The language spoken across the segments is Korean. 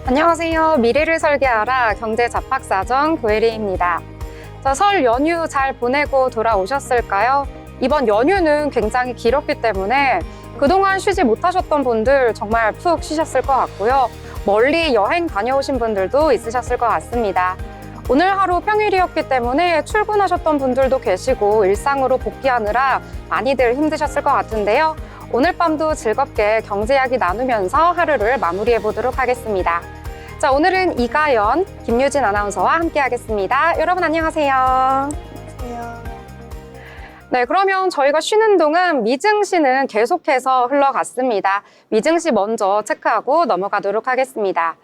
안녕하세요. 미래를 설계하라 경제잡학사전 고혜리입니다. 설 연휴 잘 보내고 돌아오셨을까요? 이번 연휴는 굉장히 길었기 때문에 그동안 쉬지 못하셨던 분들 정말 푹 쉬셨을 것 같고요. 멀리 여행 다녀오신 분들도 있으셨을 것 같습니다. 오늘 하루 평일이었기 때문에 출근하셨던 분들도 계시고 일상으로 복귀하느라 많이들 힘드셨을 것 같은데요. 오늘 밤도 즐겁게 경제 이야기 나누면서 하루를 마무리해 보도록 하겠습니다. 자, 오늘은 이가연, 김유진 아나운서와 함께 하겠습니다. 여러분 안녕하세요. 안녕하세요. 네, 그러면 저희가 쉬는 동안 미증시는 계속해서 흘러갔습니다. 미증시 먼저 체크하고 넘어가도록 하겠습니다.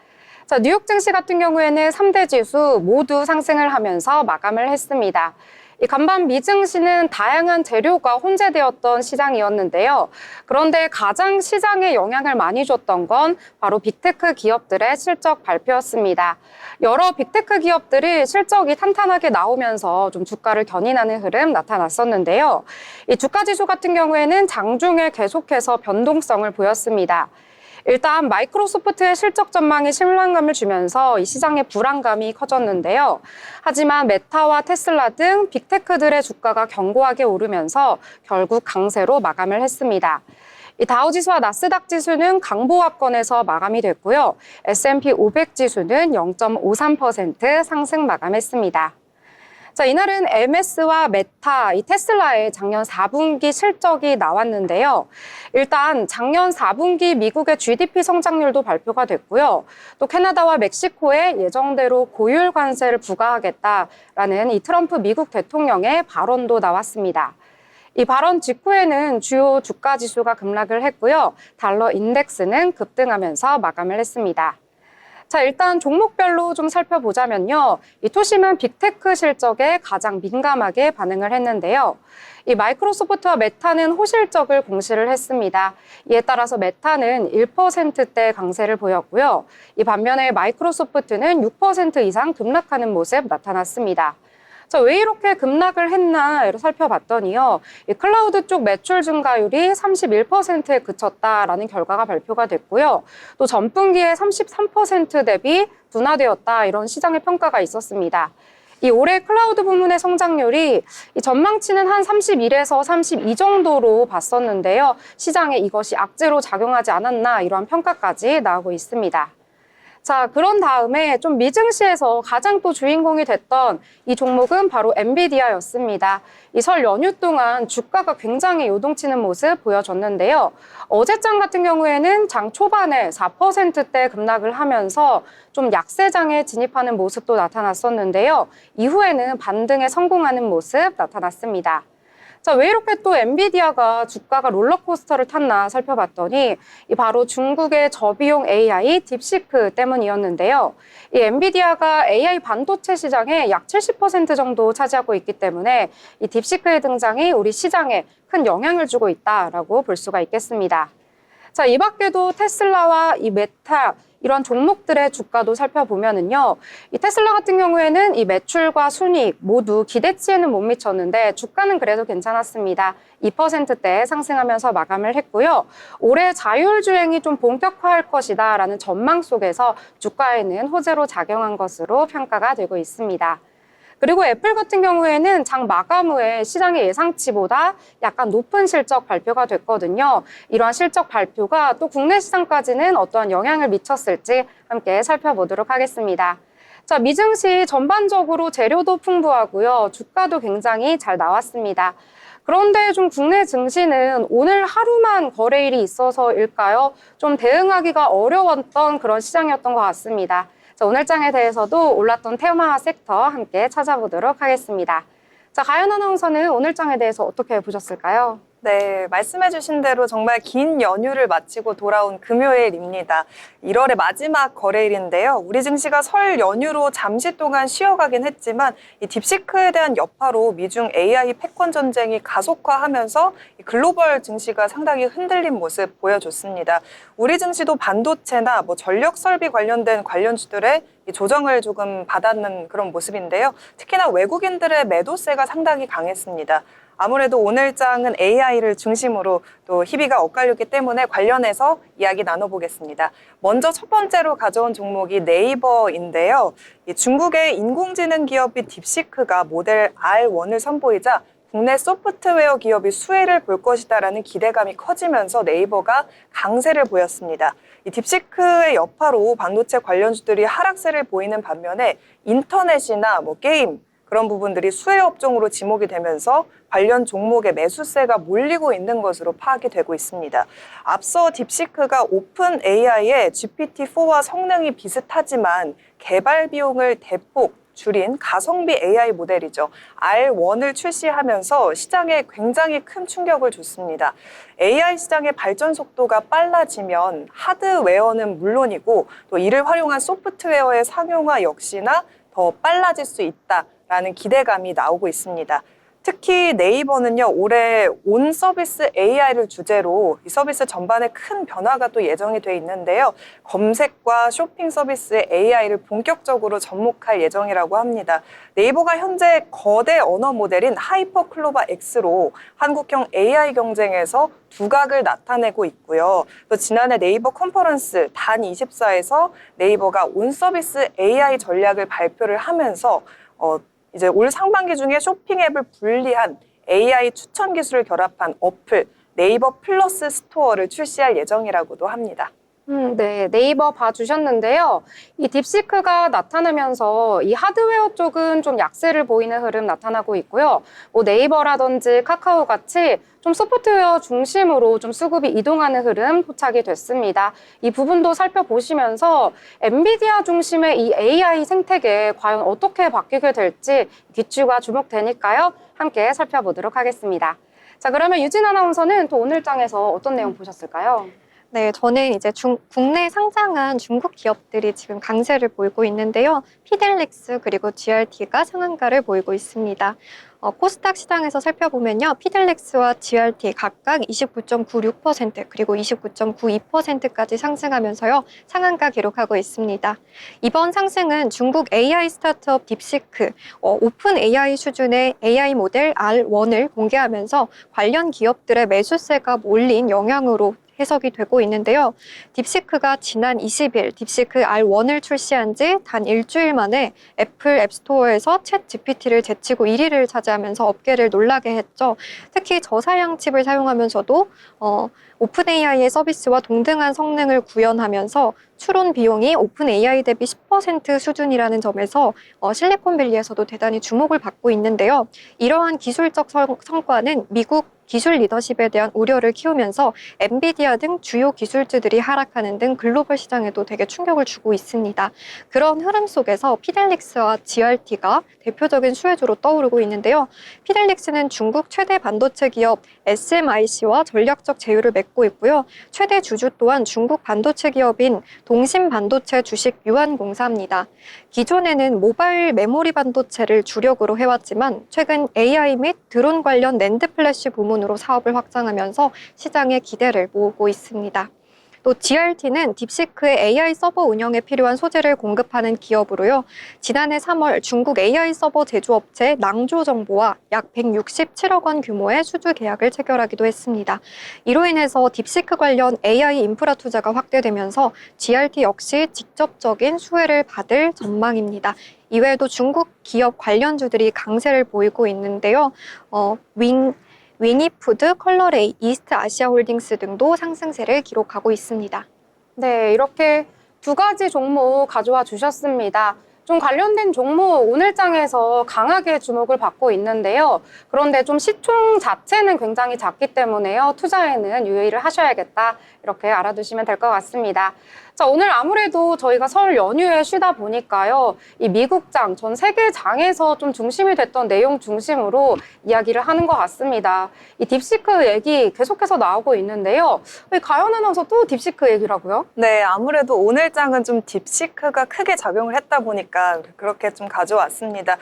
자, 뉴욕 증시 같은 경우에는 3대 지수 모두 상승을 하면서 마감을 했습니다. 이 간밤 미증시는 다양한 재료가 혼재되었던 시장이었는데요. 그런데 가장 시장에 영향을 많이 줬던 건 바로 빅테크 기업들의 실적 발표였습니다. 여러 빅테크 기업들이 실적이 탄탄하게 나오면서 좀 주가를 견인하는 흐름 나타났었는데요. 이 주가지수 같은 경우에는 장중에 계속해서 변동성을 보였습니다. 일단 마이크로소프트의 실적 전망이 실망감을 주면서 이 시장의 불안감이 커졌는데요. 하지만 메타와 테슬라 등 빅테크들의 주가가 견고하게 오르면서 결국 강세로 마감을 했습니다. 이 다우지수와 나스닥 지수는 강보합권에서 마감이 됐고요. S&P 500 지수는 0.53% 상승 마감했습니다. 자, 이날은 MS와 메타, 이 테슬라의 작년 4분기 실적이 나왔는데요. 일단 작년 4분기 미국의 GDP 성장률도 발표가 됐고요. 또 캐나다와 멕시코에 예정대로 고율 관세를 부과하겠다라는 이 트럼프 미국 대통령의 발언도 나왔습니다. 이 발언 직후에는 주요 주가 지수가 급락을 했고요. 달러 인덱스는 급등하면서 마감을 했습니다. 자, 일단 종목별로 좀 살펴보자면요. 이 토심은 빅테크 실적에 가장 민감하게 반응을 했는데요. 이 마이크로소프트와 메타는 호실적을 공시를 했습니다. 이에 따라서 메타는 1%대 강세를 보였고요. 이 반면에 마이크로소프트는 6% 이상 급락하는 모습 나타났습니다. 자, 왜 이렇게 급락을 했나 살펴봤더니요. 이 클라우드 쪽 매출 증가율이 31%에 그쳤다라는 결과가 발표가 됐고요. 또 전분기에 33% 대비 둔화되었다 이런 시장의 평가가 있었습니다. 이 올해 클라우드 부문의 성장률이 이 전망치는 한 31에서 32 정도로 봤었는데요. 시장에 이것이 악재로 작용하지 않았나 이러한 평가까지 나오고 있습니다. 자, 그런 다음에 좀 미증시에서 가장 또 주인공이 됐던 이 종목은 바로 엔비디아였습니다. 이 설 연휴 동안 주가가 굉장히 요동치는 모습 보여줬는데요. 어제장 같은 경우에는 장 초반에 4%대 급락을 하면서 좀 약세장에 진입하는 모습도 나타났었는데요. 이후에는 반등에 성공하는 모습 나타났습니다. 자, 왜 이렇게 또 엔비디아가 주가가 롤러코스터를 탔나 살펴봤더니 바로 중국의 저비용 AI 딥시크 때문이었는데요. 이 엔비디아가 AI 반도체 시장의 약 70% 정도 차지하고 있기 때문에 이 딥시크의 등장이 우리 시장에 큰 영향을 주고 있다라고 볼 수가 있겠습니다. 자, 이 밖에도 테슬라와 이 메타 이런 종목들의 주가도 살펴보면은요. 이 테슬라 같은 경우에는 이 매출과 순이익 모두 기대치에는 못 미쳤는데 주가는 그래도 괜찮았습니다. 2%대 상승하면서 마감을 했고요. 올해 자율주행이 좀 본격화할 것이다라는 전망 속에서 주가에는 호재로 작용한 것으로 평가가 되고 있습니다. 그리고 애플 같은 경우에는 장 마감 후에 시장의 예상치보다 약간 높은 실적 발표가 됐거든요. 이러한 실적 발표가 또 국내 시장까지는 어떠한 영향을 미쳤을지 함께 살펴보도록 하겠습니다. 자, 미증시 전반적으로 재료도 풍부하고요. 주가도 굉장히 잘 나왔습니다. 그런데 좀 국내 증시는 오늘 하루만 거래일이 있어서일까요? 좀 대응하기가 어려웠던 그런 시장이었던 것 같습니다. 자, 오늘 장에 대해서도 올랐던 테마 섹터 함께 찾아보도록 하겠습니다. 자, 가연 아나운서는 오늘 장에 대해서 어떻게 보셨을까요? 네, 말씀해주신 대로 정말 긴 연휴를 마치고 돌아온 금요일입니다. 1월의 마지막 거래일인데요. 우리 증시가 설 연휴로 잠시 동안 쉬어가긴 했지만 이 딥시크에 대한 여파로 미중 AI 패권 전쟁이 가속화하면서 글로벌 증시가 상당히 흔들린 모습 보여줬습니다. 우리 증시도 반도체나 전력 설비 관련된 관련주들의 조정을 조금 받았는 그런 모습인데요. 특히나 외국인들의 매도세가 상당히 강했습니다. 아무래도 오늘 장은 AI를 중심으로 또 희비가 엇갈렸기 때문에 관련해서 이야기 나눠보겠습니다. 먼저 첫 번째로 가져온 종목이 네이버인데요. 중국의 인공지능 기업인 딥시크가 모델 R1을 선보이자 국내 소프트웨어 기업이 수혜를 볼 것이다라는 기대감이 커지면서 네이버가 강세를 보였습니다. 이 딥시크의 여파로 반도체 관련주들이 하락세를 보이는 반면에 인터넷이나 게임 그런 부분들이 수혜 업종으로 지목이 되면서 관련 종목의 매수세가 몰리고 있는 것으로 파악이 되고 있습니다. 앞서 딥시크가 오픈 AI의 GPT-4와 성능이 비슷하지만 개발 비용을 대폭 줄인 가성비 AI 모델이죠. R1을 출시하면서 시장에 굉장히 큰 충격을 줬습니다. AI 시장의 발전 속도가 빨라지면 하드웨어는 물론이고 또 이를 활용한 소프트웨어의 상용화 역시나 더 빨라질 수 있다라는 기대감이 나오고 있습니다. 특히 네이버는요, 올해 온 서비스 AI를 주제로 이 서비스 전반에 큰 변화가 또 예정이 돼 있는데요. 검색과 쇼핑 서비스의 AI를 본격적으로 접목할 예정이라고 합니다. 네이버가 현재 거대 언어 모델인 하이퍼클로바 X로 한국형 AI 경쟁에서 두각을 나타내고 있고요. 또 지난해 네이버 컨퍼런스 단24에서 네이버가 온 서비스 AI 전략을 발표를 하면서 이제 올 상반기 중에 쇼핑 앱을 분리한 AI 추천 기술을 결합한 어플 네이버 플러스 스토어를 출시할 예정이라고도 합니다. 네, 네이버 봐주셨는데요. 이 딥시크가 나타나면서 이 하드웨어 쪽은 좀 약세를 보이는 흐름 나타나고 있고요. 네이버라든지 카카오 같이 좀 소프트웨어 중심으로 좀 수급이 이동하는 흐름 포착이 됐습니다. 이 부분도 살펴보시면서 엔비디아 중심의 이 AI 생태계 과연 어떻게 바뀌게 될지 뒷주가 주목되니까요. 함께 살펴보도록 하겠습니다. 자, 그러면 유진 아나운서는 또 오늘 장에서 어떤 내용 보셨을까요? 네, 저는 이제 국내 상장한 중국 기업들이 지금 강세를 보이고 있는데요. 피델릭스 그리고 GRT가 상한가를 보이고 있습니다. 코스닥 시장에서 살펴보면요. 피델릭스와 GRT 각각 29.96% 그리고 29.92%까지 상승하면서요. 상한가 기록하고 있습니다. 이번 상승은 중국 AI 스타트업 딥시크, 오픈 AI 수준의 AI 모델 R1을 공개하면서 관련 기업들의 매수세가 몰린 영향으로 해석이 되고 있는데요. 딥시크가 지난 20일 딥시크 R1을 출시한 지 단 일주일 만에 애플 앱스토어에서 챗 GPT를 제치고 1위를 차지하면서 업계를 놀라게 했죠. 특히 저사양 칩을 사용하면서도 오픈 AI의 서비스와 동등한 성능을 구현하면서 추론 비용이 오픈 AI 대비 10% 수준이라는 점에서 실리콘밸리에서도 대단히 주목을 받고 있는데요. 이러한 기술적 성과는 미국 기술 리더십에 대한 우려를 키우면서 엔비디아 등 주요 기술주들이 하락하는 등 글로벌 시장에도 되게 충격을 주고 있습니다. 그런 흐름 속에서 피델릭스와 GRT가 대표적인 수혜주로 떠오르고 있는데요. 피델릭스는 중국 최대 반도체 기업 SMIC와 전략적 제휴를 맺고 있고요. 최대 주주 또한 중국 반도체 기업인 동신반도체 주식 유한공사입니다. 기존에는 모바일 메모리 반도체를 주력으로 해왔지만 최근 AI 및 드론 관련 낸드 플래시 부문으로 사업을 확장하면서 시장의 기대를 모으고 있습니다. 또 GRT는 딥시크의 AI 서버 운영에 필요한 소재를 공급하는 기업으로요. 지난해 3월 중국 AI 서버 제조업체 낭조정보와 약 167억 원 규모의 수주 계약을 체결하기도 했습니다. 이로 인해서 딥시크 관련 AI 인프라 투자가 확대되면서 GRT 역시 직접적인 수혜를 받을 전망입니다. 이외에도 중국 기업 관련주들이 강세를 보이고 있는데요. 위니푸드, 컬러레이, 이스트 아시아 홀딩스 등도 상승세를 기록하고 있습니다. 네, 이렇게 두 가지 종목 가져와 주셨습니다. 좀 관련된 종목 오늘 장에서 강하게 주목을 받고 있는데요. 그런데 좀 시총 자체는 굉장히 작기 때문에요. 투자에는 유의를 하셔야겠다. 이렇게 알아두시면 될 것 같습니다. 자, 오늘 아무래도 저희가 설 연휴에 쉬다 보니까요. 이 미국장, 전 세계장에서 좀 중심이 됐던 내용 중심으로 이야기를 하는 것 같습니다. 이 딥시크 얘기 계속해서 나오고 있는데요. 가연 아나운서 또 딥시크 얘기라고요? 네, 아무래도 오늘 장은 좀 딥시크가 크게 작용을 했다 보니까 그렇게 좀 가져왔습니다.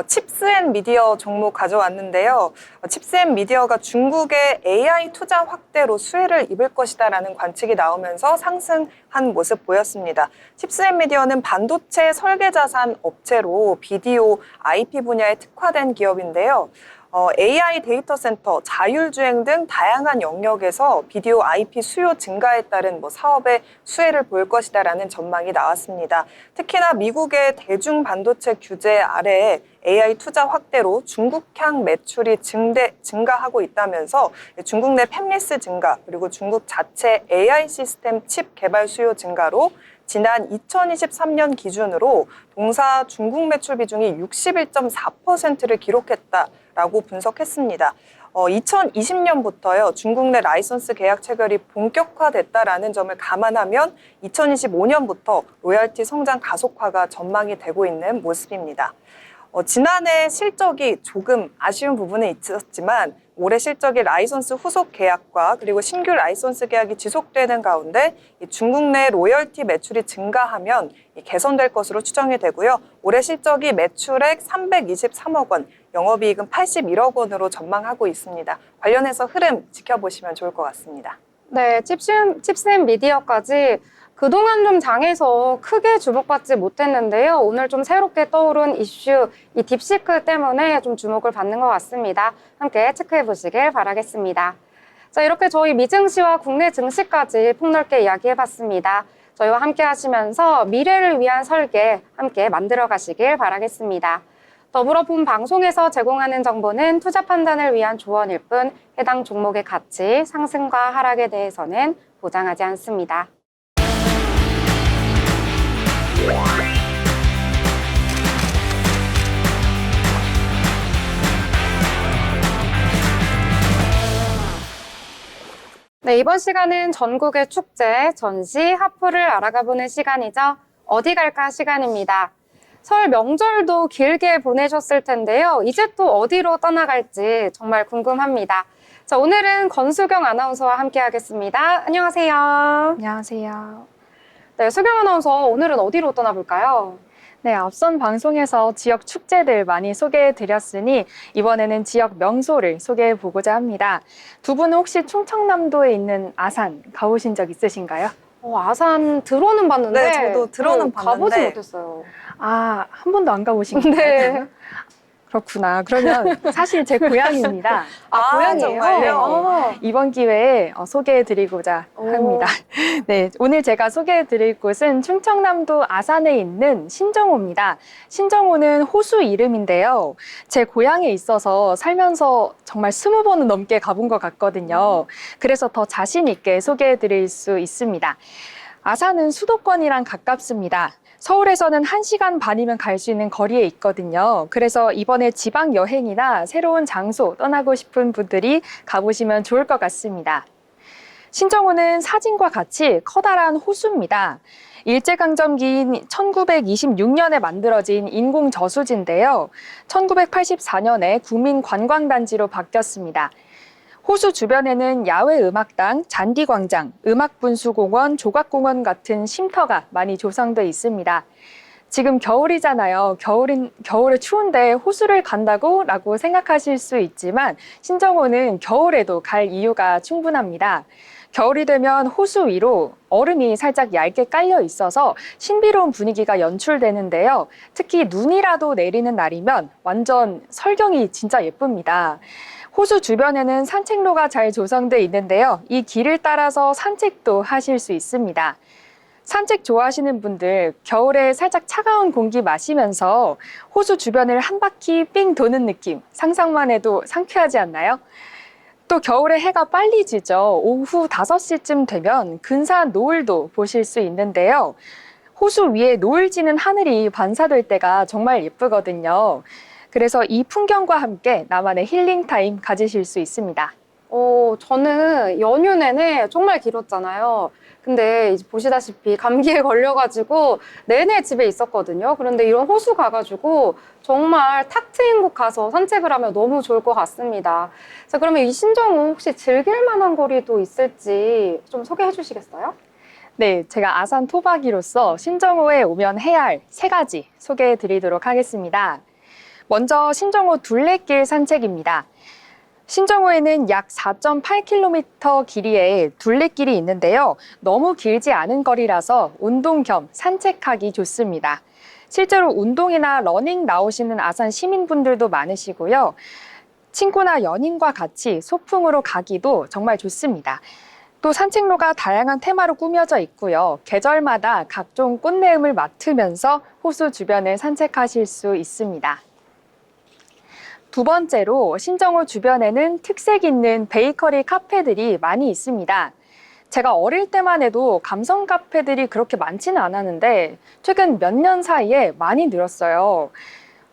칩스앤미디어 종목 가져왔는데요. 칩스앤미디어가 중국의 AI 투자 확대로 수혜를 입을 것이다라는 관측이 나오면서 상승한 모습 보였습니다. 칩스앤미디어는 반도체 설계 자산 업체로 비디오, IP 분야에 특화된 기업인데요. AI 데이터 센터, 자율주행 등 다양한 영역에서 비디오 IP 수요 증가에 따른 사업의 수혜를 볼 것이다라는 전망이 나왔습니다. 특히나 미국의 대중 반도체 규제 아래에 AI 투자 확대로 중국향 매출이 증가하고 있다면서 중국 내 팹리스 증가, 그리고 중국 자체 AI 시스템 칩 개발 수요 증가로 지난 2023년 기준으로 동사 중국 매출 비중이 61.4%를 기록했다라고 분석했습니다. 2020년부터요, 중국 내 라이선스 계약 체결이 본격화됐다라는 점을 감안하면 2025년부터 로열티 성장 가속화가 전망이 되고 있는 모습입니다. 지난해 실적이 조금 아쉬운 부분은 있었지만 올해 실적이 라이선스 후속 계약과 그리고 신규 라이선스 계약이 지속되는 가운데 중국 내 로열티 매출이 증가하면 개선될 것으로 추정이 되고요. 올해 실적이 매출액 323억 원, 영업이익은 81억 원으로 전망하고 있습니다. 관련해서 흐름 지켜보시면 좋을 것 같습니다. 네, 칩셋 미디어까지 그동안 좀 장에서 크게 주목받지 못했는데요. 오늘 좀 새롭게 떠오른 이슈, 이 딥시크 때문에 좀 주목을 받는 것 같습니다. 함께 체크해 보시길 바라겠습니다. 자, 이렇게 저희 미증시와 국내 증시까지 폭넓게 이야기해 봤습니다. 저희와 함께 하시면서 미래를 위한 설계 함께 만들어 가시길 바라겠습니다. 더불어 본 방송에서 제공하는 정보는 투자 판단을 위한 조언일 뿐 해당 종목의 가치, 상승과 하락에 대해서는 보장하지 않습니다. 네, 이번 시간은 전국의 축제, 전시, 하프를 알아가보는 시간이죠. 어디 갈까 시간입니다. 설 명절도 길게 보내셨을 텐데요. 이제 또 어디로 떠나갈지 정말 궁금합니다. 자, 오늘은 권수경 아나운서와 함께 하겠습니다. 안녕하세요. 안녕하세요. 네, 수경 아나운서, 오늘은 어디로 떠나볼까요? 네, 앞선 방송에서 지역 축제들 많이 소개해드렸으니 이번에는 지역 명소를 소개해보고자 합니다. 두 분은 혹시 충청남도에 있는 아산 가보신 적 있으신가요? 아산 들어는 봤는데 네, 저도 들어는 가보지 봤는데. 못했어요. 아, 한 번도 안 가보신 거예요? 네. 그렇구나. 그러면 사실 제 고향입니다. 고향이에요? 정말요? 이번 기회에 소개해드리고자 합니다. 네, 오늘 제가 소개해드릴 곳은 충청남도 아산에 있는 신정호입니다. 신정호는 호수 이름인데요. 제 고향에 있어서 살면서 정말 20번은 넘게 가본 것 같거든요. 그래서 더 자신 있게 소개해드릴 수 있습니다. 아산은 수도권이랑 가깝습니다. 서울에서는 1시간 반이면 갈 수 있는 거리에 있거든요. 그래서 이번에 지방 여행이나 새로운 장소 떠나고 싶은 분들이 가보시면 좋을 것 같습니다. 신정호는 사진과 같이 커다란 호수입니다. 일제강점기인 1926년에 만들어진 인공 저수지인데요. 1984년에 국민관광단지로 바뀌었습니다. 호수 주변에는 야외음악당, 잔디광장, 음악분수공원, 조각공원 같은 쉼터가 많이 조성돼 있습니다. 지금 겨울이잖아요. 겨울에 추운데 호수를 간다고? 라고 생각하실 수 있지만 신정호는 겨울에도 갈 이유가 충분합니다. 겨울이 되면 호수 위로 얼음이 살짝 얇게 깔려 있어서 신비로운 분위기가 연출되는데요. 특히 눈이라도 내리는 날이면 완전 설경이 진짜 예쁩니다. 호수 주변에는 산책로가 잘 조성돼 있는데요. 이 길을 따라서 산책도 하실 수 있습니다. 산책 좋아하시는 분들, 겨울에 살짝 차가운 공기 마시면서 호수 주변을 한 바퀴 삥 도는 느낌, 상상만 해도 상쾌하지 않나요? 또 겨울에 해가 빨리 지죠. 오후 5시쯤 되면 근사한 노을도 보실 수 있는데요. 호수 위에 노을 지는 하늘이 반사될 때가 정말 예쁘거든요. 그래서 이 풍경과 함께 나만의 힐링 타임 가지실 수 있습니다. 저는 연휴 내내 정말 길었잖아요. 근데 이제 보시다시피 감기에 걸려가지고 내내 집에 있었거든요. 그런데 이런 호수 가가지고 정말 탁 트인 곳 가서 산책을 하면 너무 좋을 것 같습니다. 자, 그러면 이 신정호 혹시 즐길 만한 거리도 있을지 좀 소개해 주시겠어요? 네, 제가 아산 토박이로서 신정호에 오면 해야 할 3가지 소개해 드리도록 하겠습니다. 먼저 신정호 둘레길 산책입니다. 신정호에는 약 4.8km 길이의 둘레길이 있는데요. 너무 길지 않은 거리라서 운동 겸 산책하기 좋습니다. 실제로 운동이나 러닝 나오시는 아산 시민분들도 많으시고요. 친구나 연인과 같이 소풍으로 가기도 정말 좋습니다. 또 산책로가 다양한 테마로 꾸며져 있고요. 계절마다 각종 꽃내음을 맡으면서 호수 주변을 산책하실 수 있습니다. 두 번째로 신정호 주변에는 특색 있는 베이커리 카페들이 많이 있습니다. 제가 어릴 때만 해도 감성 카페들이 그렇게 많지는 않았는데 최근 몇 년 사이에 많이 늘었어요.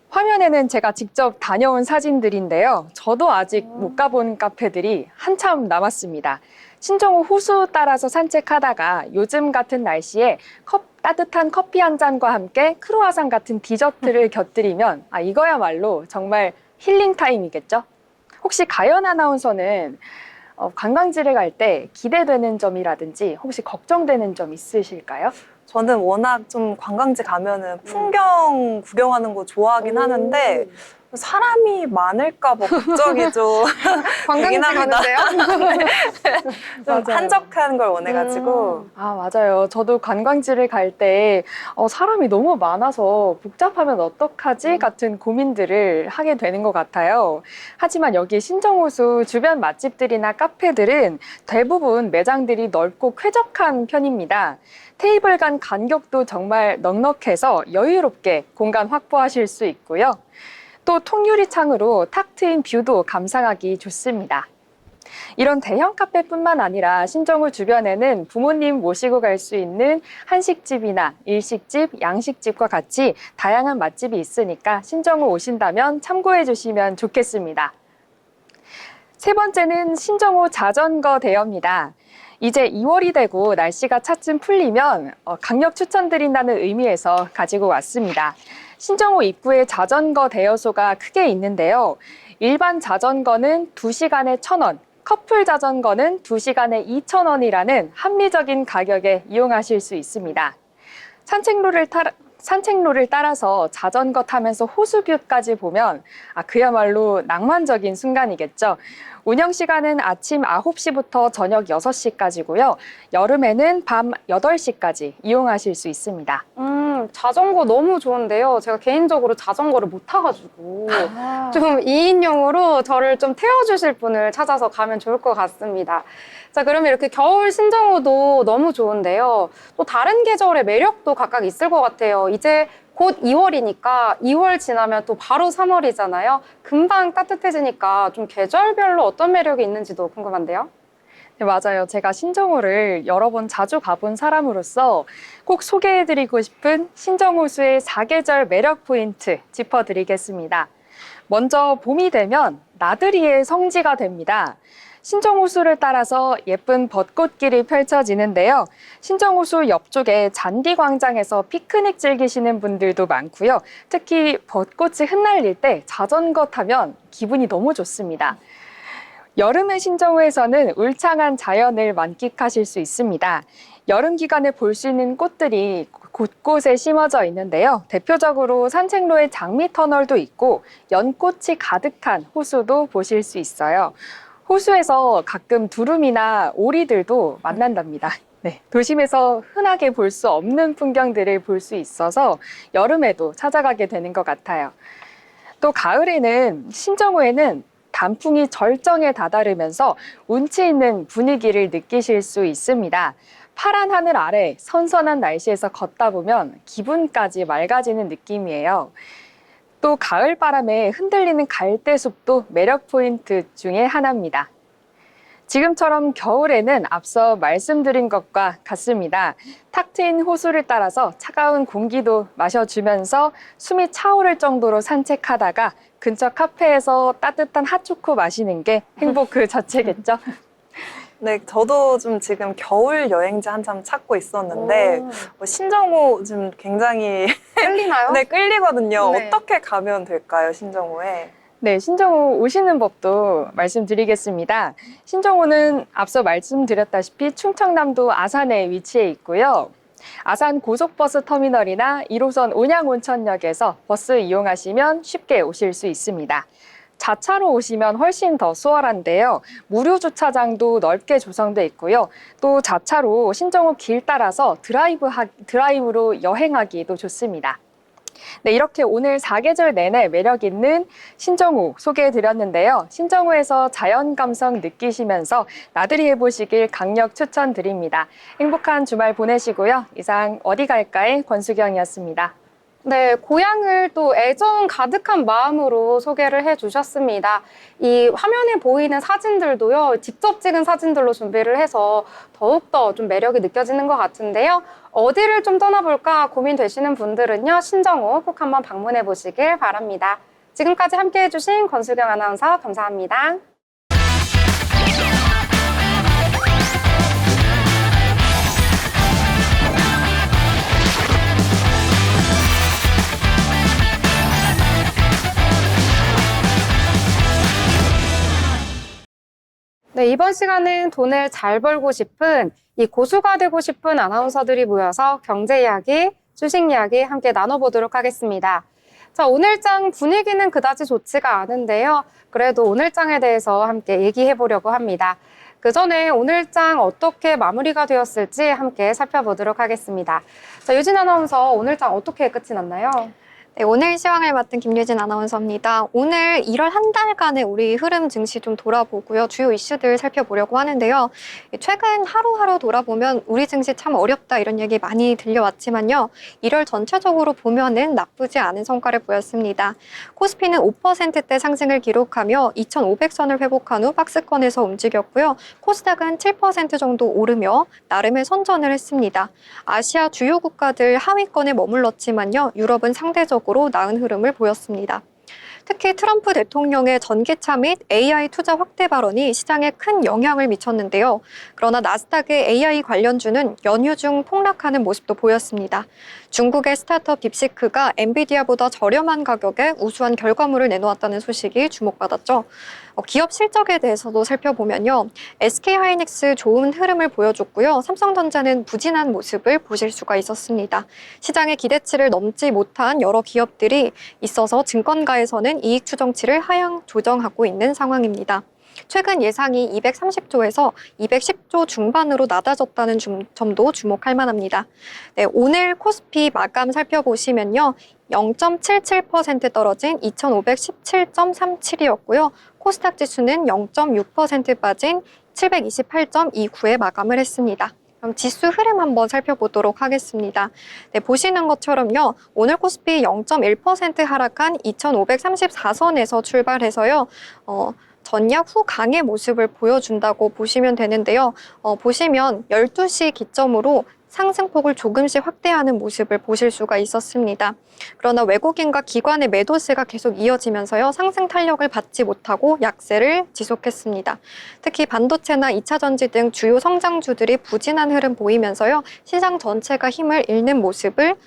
화면에는 제가 직접 다녀온 사진들인데요. 저도 아직 못 가본 카페들이 한참 남았습니다. 신정호 호수 따라서 산책하다가 요즘 같은 날씨에 따뜻한 커피 한 잔과 함께 크루아상 같은 디저트를 곁들이면 이거야말로 정말 힐링 타임이겠죠? 혹시 가연 아나운서는 관광지를 갈 때 기대되는 점이라든지 혹시 걱정되는 점 있으실까요? 저는 워낙 좀 관광지 가면은 풍경 구경하는 거 좋아하긴 하는데 사람이 많을까 봐 걱정이 좀 관광지 되긴 합니다. 가는데요? 좀 맞아요. 한적한 걸 원해가지고 맞아요. 저도 관광지를 갈 때 사람이 너무 많아서 복잡하면 어떡하지? 같은 고민들을 하게 되는 것 같아요. 하지만 여기 신정호수 주변 맛집들이나 카페들은 대부분 매장들이 넓고 쾌적한 편입니다. 테이블 간 간격도 정말 넉넉해서 여유롭게 공간 확보하실 수 있고요. 또 통유리 창으로 탁 트인 뷰도 감상하기 좋습니다. 이런 대형 카페뿐만 아니라 신정호 주변에는 부모님 모시고 갈 수 있는 한식집이나 일식집, 양식집과 같이 다양한 맛집이 있으니까 신정호 오신다면 참고해 주시면 좋겠습니다. 세 번째는 신정호 자전거 대여입니다. 이제 2월이 되고 날씨가 차츰 풀리면 강력 추천드린다는 의미에서 가지고 왔습니다. 신정호 입구에 자전거 대여소가 크게 있는데요. 일반 자전거는 2시간에 1,000원, 커플 자전거는 2시간에 2,000원이라는 합리적인 가격에 이용하실 수 있습니다. 산책로를 따라서 자전거 타면서 호수뷰까지 보면 그야말로 낭만적인 순간이겠죠. 운영 시간은 아침 9시부터 저녁 6시까지고요. 여름에는 밤 8시까지 이용하실 수 있습니다. 자전거 너무 좋은데요. 제가 개인적으로 자전거를 못 타가지고 좀 2인용으로 저를 좀 태워주실 분을 찾아서 가면 좋을 것 같습니다. 자, 그러면 이렇게 겨울 신정호도 너무 좋은데요. 또 다른 계절의 매력도 각각 있을 것 같아요. 이제 곧 2월이니까 2월 지나면 또 바로 3월이잖아요. 금방 따뜻해지니까 좀 계절별로 어떤 매력이 있는지도 궁금한데요. 네, 맞아요. 제가 신정호를 여러 번 자주 가본 사람으로서 꼭 소개해드리고 싶은 신정호수의 4계절 매력 포인트 짚어드리겠습니다. 먼저 봄이 되면 나들이의 성지가 됩니다. 신정호수를 따라서 예쁜 벚꽃길이 펼쳐지는데요. 신정호수 옆쪽에 잔디광장에서 피크닉 즐기시는 분들도 많고요. 특히 벚꽃이 흩날릴 때 자전거 타면 기분이 너무 좋습니다. 여름의 신정호에서는 울창한 자연을 만끽하실 수 있습니다. 여름 기간에 볼 수 있는 꽃들이 곳곳에 심어져 있는데요. 대표적으로 산책로에 장미터널도 있고 연꽃이 가득한 호수도 보실 수 있어요. 호수에서 가끔 두루미나 오리들도 만난답니다. 네, 도심에서 흔하게 볼 수 없는 풍경들을 볼 수 있어서 여름에도 찾아가게 되는 것 같아요. 또 가을에는 신정호에는 단풍이 절정에 다다르면서 운치 있는 분위기를 느끼실 수 있습니다. 파란 하늘 아래 선선한 날씨에서 걷다 보면 기분까지 맑아지는 느낌이에요. 또 가을 바람에 흔들리는 갈대숲도 매력 포인트 중에 하나입니다. 지금처럼 겨울에는 앞서 말씀드린 것과 같습니다. 탁 트인 호수를 따라서 차가운 공기도 마셔주면서 숨이 차오를 정도로 산책하다가 근처 카페에서 따뜻한 핫초코 마시는 게 행복 그 자체겠죠? 네, 저도 좀 지금 겨울 여행지 한참 찾고 있었는데 신정호 좀 굉장히 끌리나요? 네, 끌리거든요. 네. 어떻게 가면 될까요, 신정호에? 네, 신정호 오시는 법도 말씀드리겠습니다. 신정호는 앞서 말씀드렸다시피 충청남도 아산에 위치해 있고요. 아산 고속버스 터미널이나 1호선 온양온천역에서 버스 이용하시면 쉽게 오실 수 있습니다. 자차로 오시면 훨씬 더 수월한데요. 무료 주차장도 넓게 조성돼 있고요. 또 자차로 신정호 길 따라서 드라이브로 여행하기도 좋습니다. 네, 이렇게 오늘 사계절 내내 매력 있는 신정호 소개해드렸는데요. 신정호에서 자연 감성 느끼시면서 나들이 해보시길 강력 추천드립니다. 행복한 주말 보내시고요. 이상 어디 갈까의 권수경이었습니다. 네, 고향을 또 애정 가득한 마음으로 소개를 해주셨습니다. 이 화면에 보이는 사진들도요, 직접 찍은 사진들로 준비를 해서 더욱더 좀 매력이 느껴지는 것 같은데요. 어디를 좀 떠나볼까 고민되시는 분들은요, 신정호 꼭 한번 방문해 보시길 바랍니다. 지금까지 함께 해주신 권수경 아나운서 감사합니다. 네, 이번 시간은 돈을 잘 벌고 싶은 이 고수가 되고 싶은 아나운서들이 모여서 경제 이야기, 주식 이야기 함께 나눠보도록 하겠습니다. 자, 오늘 장 분위기는 그다지 좋지가 않은데요. 그래도 오늘 장에 대해서 함께 얘기해 보려고 합니다. 그 전에 오늘 장 어떻게 마무리가 되었을지 함께 살펴보도록 하겠습니다. 자, 유진 아나운서 오늘 장 어떻게 끝이 났나요? 네, 오늘 시황을 맡은 김유진 아나운서입니다. 오늘 1월 한 달간의 우리 흐름 증시 좀 돌아보고요. 주요 이슈들 살펴보려고 하는데요. 최근 하루하루 돌아보면 우리 증시 참 어렵다 이런 얘기 많이 들려왔지만요. 1월 전체적으로 보면은 나쁘지 않은 성과를 보였습니다. 코스피는 5%대 상승을 기록하며 2,500선을 회복한 후 박스권에서 움직였고요. 코스닥은 7% 정도 오르며 나름의 선전을 했습니다. 아시아 주요 국가들 하위권에 머물렀지만요. 유럽은 상대적으로 나은 흐름을 보였습니다. 특히 트럼프 대통령의 전기차 및 AI 투자 확대 발언이 시장에 큰 영향을 미쳤는데요. 그러나 나스닥의 AI 관련주는 연휴 중 폭락하는 모습도 보였습니다. 중국의 스타트업 딥시크가 엔비디아보다 저렴한 가격에 우수한 결과물을 내놓았다는 소식이 주목받았죠. 기업 실적에 대해서도 살펴보면요. SK하이닉스 좋은 흐름을 보여줬고요. 삼성전자는 부진한 모습을 보실 수가 있었습니다. 시장의 기대치를 넘지 못한 여러 기업들이 있어서 증권가에서는 이익 추정치를 하향 조정하고 있는 상황입니다. 최근 예상이 230조에서 210조 중반으로 낮아졌다는 점도 주목할 만합니다. 네, 오늘 코스피 마감 살펴보시면요. 0.77% 떨어진 2,517.37이었고요. 코스닥 지수는 0.6% 빠진 728.29에 마감을 했습니다. 그럼 지수 흐름 한번 살펴보도록 하겠습니다. 네, 보시는 것처럼요. 오늘 코스피 0.1% 하락한 2,534선에서 출발해서요. 전약 후 강의 모습을 보여준다고 보시면 되는데요. 보시면 12시 기점으로 상승폭을 조금씩 확대하는 모습을 보실 수가 있었습니다. 그러나 외국인과 기관의 매도세가 계속 이어지면서요. 상승 탄력을 받지 못하고 약세를 지속했습니다. 특히 반도체나 2차전지 등 주요 성장주들이 부진한 흐름 보이면서요. 시장 전체가 힘을 잃는 모습을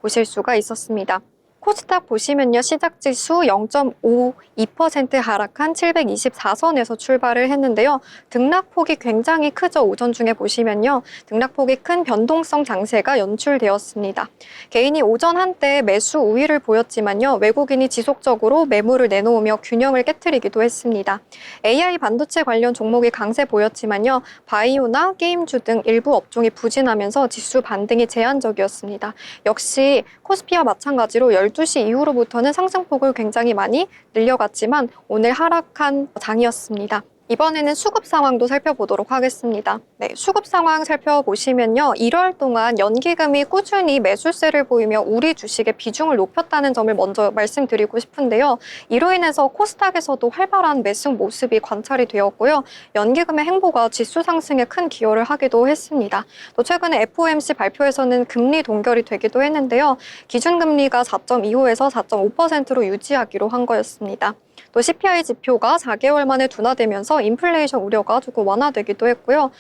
보실 수가 있었습니다. 코스닥 보시면요. 시작지수 0.52% 하락한 724선에서 출발을 했는데요. 등락폭이 굉장히 크죠. 오전 중에 보시면요. 등락폭이 큰 변동성 장세가 연출되었습니다. 개인이 오전 한때 매수 우위를 보였지만요. 외국인이 지속적으로 매물을 내놓으며 균형을 깨트리기도 했습니다. AI 반도체 관련 종목이 강세 보였지만요. 바이오나 게임주 등 일부 업종이 부진하면서 지수 반등이 제한적이었습니다. 역시 코스피와 마찬가지로 12시 이후로부터는 상승폭을 굉장히 많이 늘려갔지만 오늘 하락한 장이었습니다. 이번에는 수급 상황도 살펴보도록 하겠습니다. 네, 수급 상황 살펴보시면요. 1월 동안 연기금이 꾸준히 매수세를 보이며 우리 주식의 비중을 높였다는 점을 먼저 말씀드리고 싶은데요. 이로 인해서 코스닥에서도 활발한 매수 모습이 관찰이 되었고요. 연기금의 행보가 지수 상승에 큰 기여를 하기도 했습니다. 또 최근에 FOMC 발표에서는 금리 동결이 되기도 했는데요. 기준금리가 4.25에서 4.5%로 유지하기로 한 거였습니다. 또 CPI 지표가 4개월 만에 둔화되면서 인플레이션 우려가 조금 완화되기도 했고요.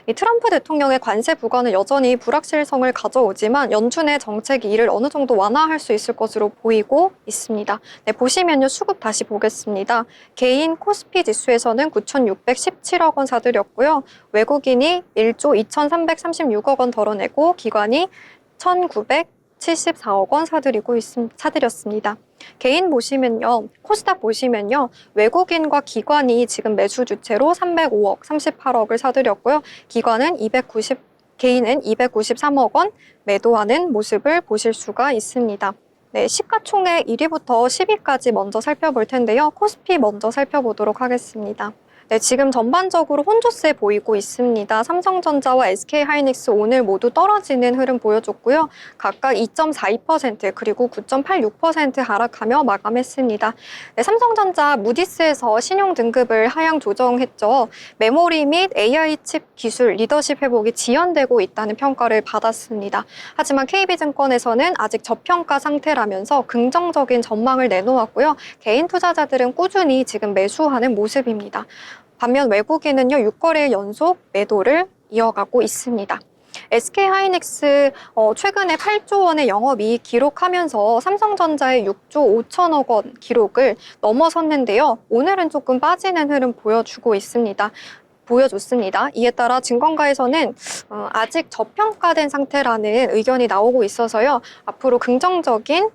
이 트럼프 대통령의 관세 부과는 여전히 불확실성을 가져오지만 연준의 정책이 이를 어느 정도 완화할 수 있을 것으로 보이고 있습니다. 네, 보시면요. 수급 다시 보겠습니다. 개인 코스피 지수에서는 9,617억 원 사들였고요. 외국인이 1조 2,336억 원 덜어내고 기관이 1,974억 원 사들였습니다. 개인 보시면요, 코스닥 보시면요, 외국인과 기관이 지금 매수 주체로 305억, 38억을 사들였고요. 개인은 293억 원 매도하는 모습을 보실 수가 있습니다. 네, 시가총액 1위부터 10위까지 먼저 살펴볼 텐데요. 코스피 먼저 살펴보도록 하겠습니다. 네, 지금 전반적으로 혼조세 보이고 있습니다. 삼성전자와 SK하이닉스 오늘 모두 떨어지는 흐름 보여줬고요. 각각 2.42% 그리고 9.86% 하락하며 마감했습니다. 네, 삼성전자 무디스에서 신용 등급을 하향 조정했죠. 메모리 및 AI 칩 기술 리더십 회복이 지연되고 있다는 평가를 받았습니다. 하지만 KB증권에서는 아직 저평가 상태라면서 긍정적인 전망을 내놓았고요. 개인 투자자들은 꾸준히 지금 매수하는 모습입니다. 반면 외국인은요, 6거래 연속 매도를 이어가고 있습니다. SK하이닉스 최근에 8조 원의 영업이익 기록하면서 삼성전자의 6조 5천억 원 기록을 넘어섰는데요. 오늘은 조금 빠지는 흐름 보여줬습니다. 이에 따라 증권가에서는 아직 저평가된 상태라는 의견이 나오고 있어서요. 앞으로 긍정적인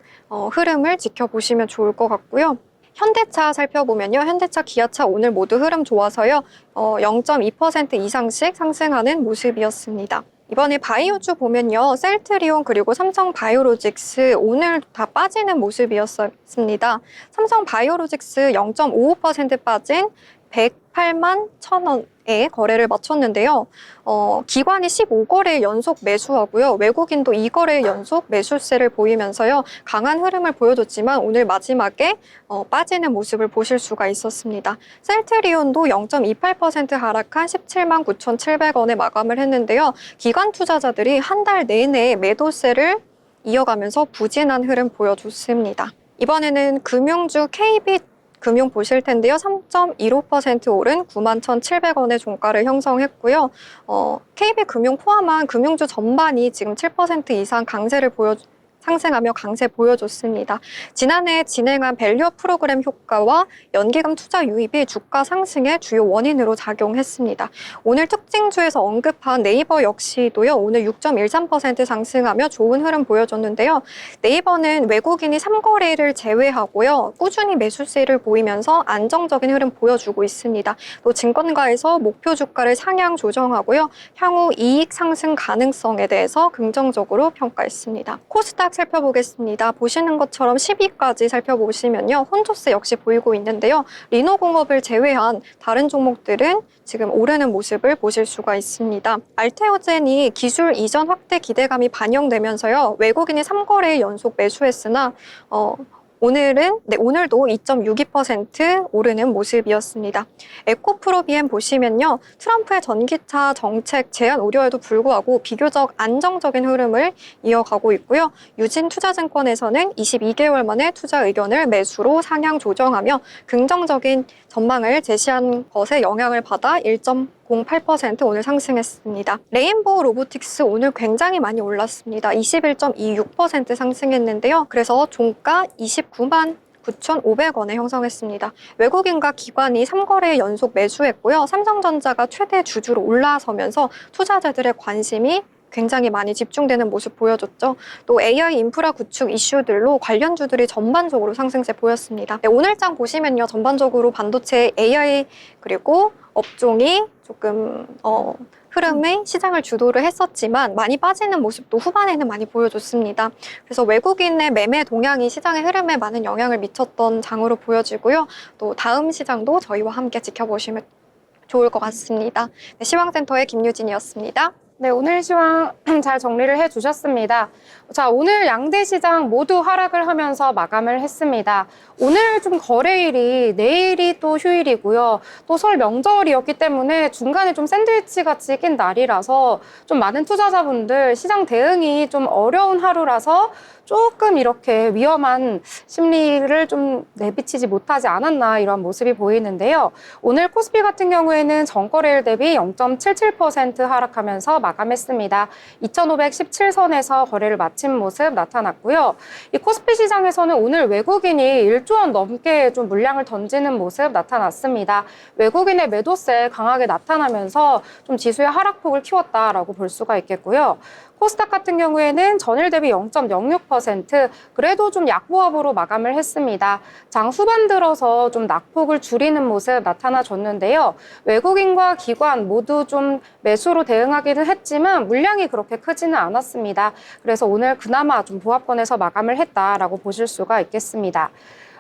흐름을 지켜보시면 좋을 것 같고요. 현대차 살펴보면요. 현대차, 기아차 오늘 모두 흐름 좋아서요. 0.2% 이상씩 상승하는 모습이었습니다. 이번에 바이오주 보면요. 셀트리온 그리고 삼성바이오로직스 오늘 다 빠지는 모습이었습니다. 삼성바이오로직스 0.55% 빠진 108만 1,000원에 거래를 마쳤는데요. 기관이 15거래 연속 매수하고요. 외국인도 2거래 연속 매수세를 보이면서요. 강한 흐름을 보여줬지만 오늘 마지막에 빠지는 모습을 보실 수가 있었습니다. 셀트리온도 0.28% 하락한 17만 9,700원에 마감을 했는데요. 기관 투자자들이 한 달 내내 매도세를 이어가면서 부진한 흐름 보여줬습니다. 이번에는 금융주 KB 금융 보실 텐데요. 3.15% 오른 91,700원의 종가를 형성했고요. KB금융 포함한 금융주 전반이 지금 7% 이상 상승하며 강세 보여줬습니다. 지난해 진행한 밸류업 프로그램 효과와 연기금 투자 유입이 주가 상승의 주요 원인으로 작용했습니다. 오늘 특징주에서 언급한 네이버 역시도요. 오늘 6.13% 상승하며 좋은 흐름 보여줬는데요. 네이버는 외국인이 3거래를 제외하고요. 꾸준히 매수세를 보이면서 안정적인 흐름 보여주고 있습니다. 또 증권가에서 목표 주가를 상향 조정하고요. 향후 이익 상승 가능성에 대해서 긍정적으로 평가했습니다. 코스닥 살펴보겠습니다. 보시는 것처럼 10위까지 살펴보시면요. 혼조세 역시 보이고 있는데요. 리노공업을 제외한 다른 종목들은 지금 오르는 모습을 보실 수가 있습니다. 알테오젠이 기술 이전 확대 기대감이 반영되면서요. 외국인이 3거래 연속 매수했으나 오늘도 2.62% 오르는 모습이었습니다. 에코프로비엠 보시면요. 트럼프의 전기차 정책 제한 우려에도 불구하고 비교적 안정적인 흐름을 이어가고 있고요. 유진투자증권에서는 22개월 만에 투자 의견을 매수로 상향 조정하며 긍정적인 전망을 제시한 것에 영향을 받아 1.08% 오늘 상승했습니다. 레인보우 로보틱스 오늘 굉장히 많이 올랐습니다. 21.26% 상승했는데요. 그래서 종가 29만 9,500원에 형성했습니다. 외국인과 기관이 3거래 연속 매수했고요. 삼성전자가 최대 주주로 올라서면서 투자자들의 관심이 굉장히 많이 집중되는 모습 보여줬죠. 또 AI 인프라 구축 이슈들로 관련주들이 전반적으로 상승세 보였습니다. 네, 오늘장 보시면요. 전반적으로 반도체 AI 그리고 업종이 조금 흐름의 시장을 주도를 했었지만 많이 빠지는 모습도 후반에는 많이 보여줬습니다. 그래서 외국인의 매매 동향이 시장의 흐름에 많은 영향을 미쳤던 장으로 보여지고요. 또 다음 시장도 저희와 함께 지켜보시면 좋을 것 같습니다. 네, 시황센터의 김유진이었습니다. 네, 오늘 시황 잘 정리를 해주셨습니다. 자, 오늘 양대 시장 모두 하락을 하면서 마감을 했습니다. 오늘 좀 거래일이 내일이 또 휴일이고요. 또 설 명절이었기 때문에 중간에 좀 샌드위치 같이 낀 날이라서 좀 많은 투자자분들 시장 대응이 좀 어려운 하루라서 조금 이렇게 위험한 심리를 좀 내비치지 못하지 않았나 이런 모습이 보이는데요. 오늘 코스피 같은 경우에는 전거래일 대비 0.77% 하락하면서 마감했습니다. 2,517선에서 거래를 마친 모습 나타났고요. 이 코스피 시장에서는 오늘 외국인이 1조 원 넘게 좀 물량을 던지는 모습 나타났습니다. 외국인의 매도세 강하게 나타나면서 좀 지수의 하락폭을 키웠다라고 볼 수가 있겠고요. 코스닥 같은 경우에는 전일 대비 0.06% 그래도 좀 약보합으로 마감을 했습니다. 장 후반 들어서 좀 낙폭을 줄이는 모습 나타나줬는데요. 외국인과 기관 모두 좀 매수로 대응하기는 했지만 물량이 그렇게 크지는 않았습니다. 그래서 오늘 그나마 좀 보합권에서 마감을 했다라고 보실 수가 있겠습니다.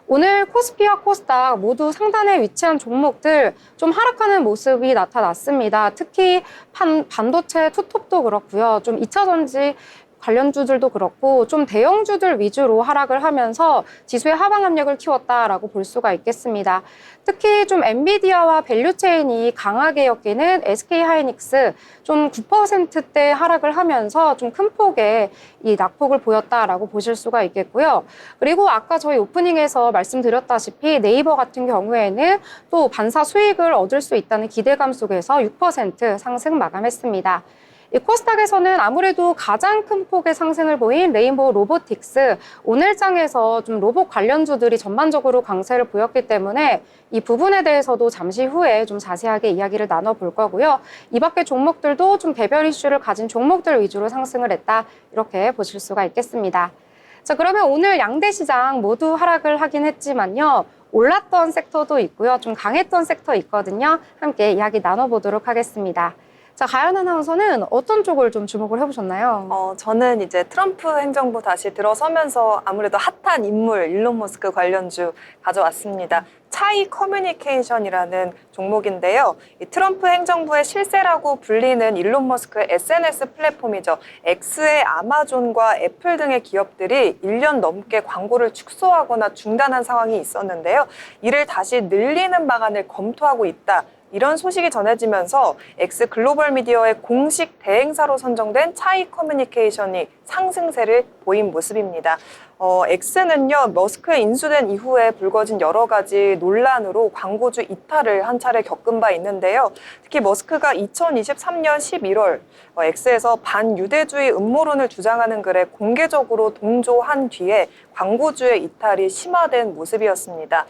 오늘 코스피와 코스닥 모두 상단에 위치한 종목들 좀 하락하는 모습이 나타났습니다. 특히 반도체 투톱도 그렇고요. 좀 2차 전지 관련주들도 그렇고 좀 대형주들 위주로 하락을 하면서 지수의 하방 압력을 키웠다라고 볼 수가 있겠습니다. 특히 좀 엔비디아와 밸류체인이 강하게 엮이는 SK하이닉스 좀 9%대 하락을 하면서 좀 큰 폭의 이 낙폭을 보였다라고 보실 수가 있겠고요. 그리고 아까 저희 오프닝에서 말씀드렸다시피 네이버 같은 경우에는 또 반사 수익을 얻을 수 있다는 기대감 속에서 6% 상승 마감했습니다. 이 코스닥에서는 아무래도 가장 큰 폭의 상승을 보인 레인보우 로보틱스, 오늘 장에서 좀 로봇 관련주들이 전반적으로 강세를 보였기 때문에 이 부분에 대해서도 잠시 후에 좀 자세하게 이야기를 나눠볼 거고요. 이 밖의 종목들도 좀 개별 이슈를 가진 종목들 위주로 상승을 했다, 이렇게 보실 수가 있겠습니다. 자, 그러면 오늘 양대 시장 모두 하락을 하긴 했지만요. 올랐던 섹터도 있고요. 좀 강했던 섹터 있거든요. 함께 이야기 나눠보도록 하겠습니다. 자, 가연 아나운서는 어떤 쪽을 좀 주목을 해보셨나요? 저는 이제 트럼프 행정부 다시 들어서면서 아무래도 핫한 인물 일론 머스크 관련주 가져왔습니다. 차이 커뮤니케이션이라는 종목인데요. 이 트럼프 행정부의 실세라고 불리는 일론 머스크의 SNS 플랫폼이죠. X의 아마존과 애플 등의 기업들이 1년 넘게 광고를 축소하거나 중단한 상황이 있었는데요. 이를 다시 늘리는 방안을 검토하고 있다. 이런 소식이 전해지면서 X 글로벌 미디어의 공식 대행사로 선정된 차이 커뮤니케이션이 상승세를 보인 모습입니다. X는요, 머스크에 인수된 이후에 불거진 여러 가지 논란으로 광고주 이탈을 한 차례 겪은 바 있는데요. 특히 머스크가 2023년 11월 X에서 반유대주의 음모론을 주장하는 글에 공개적으로 동조한 뒤에 광고주의 이탈이 심화된 모습이었습니다.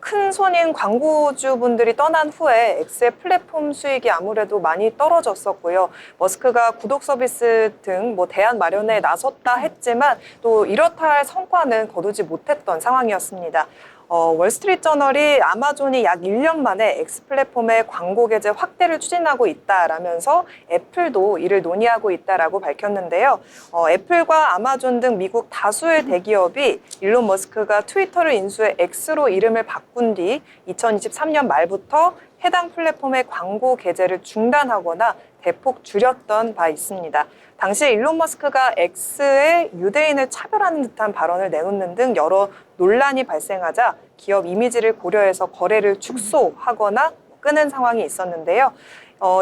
큰 손인 광고주분들이 떠난 후에 X의 플랫폼 수익이 아무래도 많이 떨어졌었고요. 머스크가 구독 서비스 등 대안 마련에 나섰다 했지만 또 이렇다 할 성과는 거두지 못했던 상황이었습니다. 월스트리트저널이 아마존이 약 1년 만에 X 플랫폼의 광고 계제 확대를 추진하고 있다라면서 애플도 이를 논의하고 있다라고 밝혔는데요. 애플과 아마존 등 미국 다수의 대기업이 일론 머스크가 트위터를 인수해 X로 이름을 바꾼 뒤 2023년 말부터 해당 플랫폼의 광고 계제를 중단하거나 대폭 줄였던 바 있습니다. 당시 일론 머스크가 X의 유대인을 차별하는 듯한 발언을 내놓는 등 여러 논란이 발생하자 기업 이미지를 고려해서 거래를 축소하거나 끄는 상황이 있었는데요.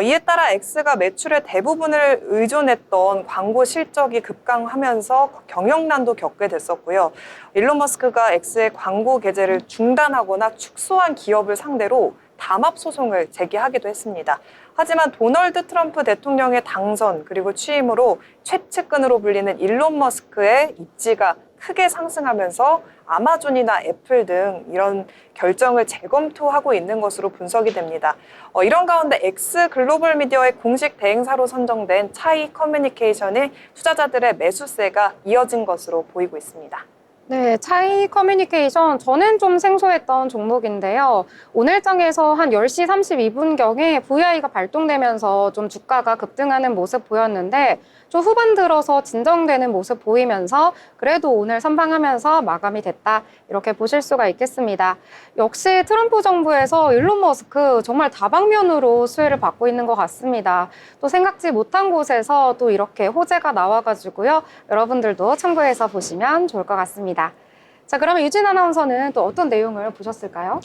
이에 따라 X가 매출의 대부분을 의존했던 광고 실적이 급감하면서 경영난도 겪게 됐었고요. 일론 머스크가 X의 광고 계제를 중단하거나 축소한 기업을 상대로 담합 소송을 제기하기도 했습니다. 하지만 도널드 트럼프 대통령의 당선 그리고 취임으로 최측근으로 불리는 일론 머스크의 입지가 크게 상승하면서 아마존이나 애플 등 이런 결정을 재검토하고 있는 것으로 분석이 됩니다. 이런 가운데 X 글로벌 미디어의 공식 대행사로 선정된 차이 커뮤니케이션이 투자자들의 매수세가 이어진 것으로 보이고 있습니다. 네, 차이 커뮤니케이션 저는 좀 생소했던 종목인데요. 오늘 장에서 한 10시 32분경에 VI가 발동되면서 좀 주가가 급등하는 모습 보였는데 좀 후반 들어서 진정되는 모습 보이면서 그래도 오늘 선방하면서 마감이 됐다, 이렇게 보실 수가 있겠습니다. 역시 트럼프 정부에서 일론 머스크 정말 다방면으로 수혜를 받고 있는 것 같습니다. 또 생각지 못한 곳에서 또 이렇게 호재가 나와가지고요. 여러분들도 참고해서 보시면 좋을 것 같습니다. 자, 그러면 유진 아나운서는 또 어떤 내용을 보셨을까요?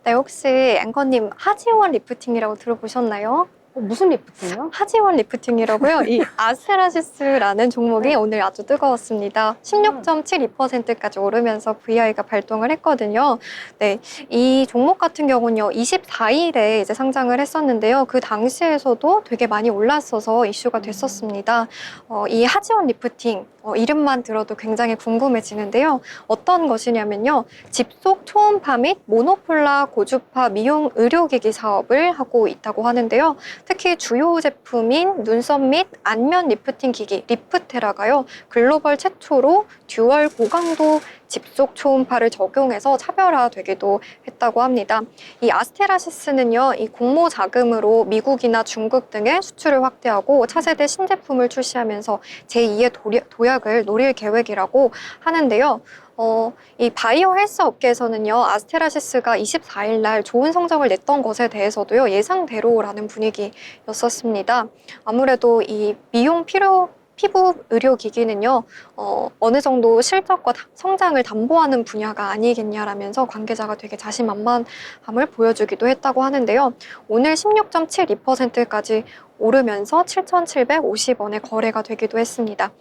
네, 혹시 앵커님 하지원 리프팅이라고 들어보셨나요? 무슨 리프팅이요? 하지원 리프팅이라고요. 이 아스테라시스라는 종목이 오늘 아주 뜨거웠습니다. 16.72%까지 오르면서 VI가 발동을 했거든요. 네, 이 종목 같은 경우는요, 24일에 이제 상장을 했었는데요. 그 당시에서도 되게 많이 올랐어서 이슈가 됐었습니다. 이 하지원 리프팅, 이름만 들어도 굉장히 궁금해지는데요. 어떤 것이냐면요, 집속 초음파 및 모노폴라 고주파 미용 의료기기 사업을 하고 있다고 하는데요. 특히 주요 제품인 눈썹 및 안면 리프팅 기기 리프테라가요, 글로벌 최초로 듀얼 고강도 집속 초음파를 적용해서 차별화되기도 했다고 합니다. 이 아스테라시스는요, 이 공모 자금으로 미국이나 중국 등의 수출을 확대하고 차세대 신제품을 출시하면서 제2의 도약을 노릴 계획이라고 하는데요. 이 바이오 헬스 업계에서는요, 아스테라시스가 24일 날 좋은 성적을 냈던 것에 대해서도요, 예상대로라는 분위기였었습니다. 아무래도 이 미용 피부 의료기기는요, 어느 정도 실적과 성장을 담보하는 분야가 아니겠냐라면서 관계자가 되게 자신만만함을 보여주기도 했다고 하는데요. 오늘 16.72%까지 오르면서 7,750원에 거래가 되기도 했습니다.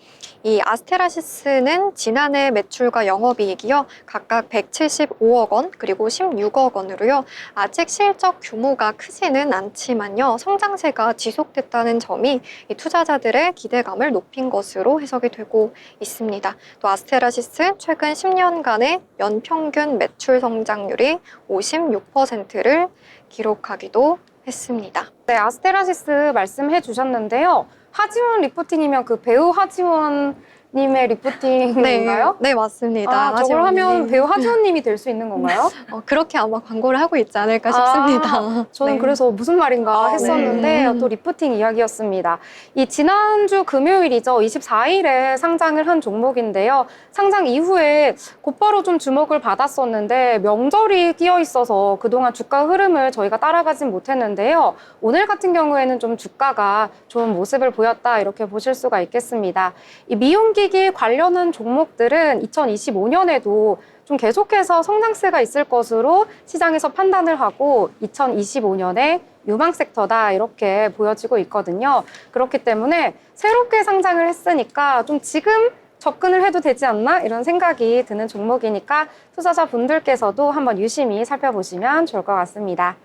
이 아스테라시스는 지난해 매출과 영업이익이요, 각각 175억 원 그리고 16억 원으로요. 아직 실적 규모가 크지는 않지만요, 성장세가 지속됐다는 점이 이 투자자들의 기대감을 높인 것으로 해석이 되고 있습니다. 또 아스테라시스 최근 10년간의 연평균 매출 성장률이 56%를 기록하기도 했습니다. 네, 아스테라시스 말씀해 주셨는데요. 하지원 리프팅이면 그 배우 하지원님의 리프팅인가요? 네, 맞습니다. 아, 저걸 하지원님. 하면 배우 하지원님이 될 수 있는 건가요? 그렇게 아마 광고를 하고 있지 않을까 싶습니다. 저는 네. 그래서 무슨 말인가 했었는데 네. 또 리프팅 이야기였습니다. 이 지난주 금요일이죠. 24일에 상장을 한 종목인데요. 상장 이후에 곧바로 좀 주목을 받았었는데 명절이 끼어 있어서 그동안 주가 흐름을 저희가 따라가진 못했는데요. 오늘 같은 경우에는 좀 주가가 좋은 모습을 보였다, 이렇게 보실 수가 있겠습니다. 이 미용기기 관련한 종목들은 2025년에도 좀 계속해서 성장세가 있을 것으로 시장에서 판단을 하고 2025년에 유망 섹터다, 이렇게 보여지고 있거든요. 그렇기 때문에 새롭게 상장을 했으니까 좀 지금 접근을 해도 되지 않나, 이런 생각이 드는 종목이니까 투자자분들께서도 한번 유심히 살펴보시면 좋을 것 같습니다.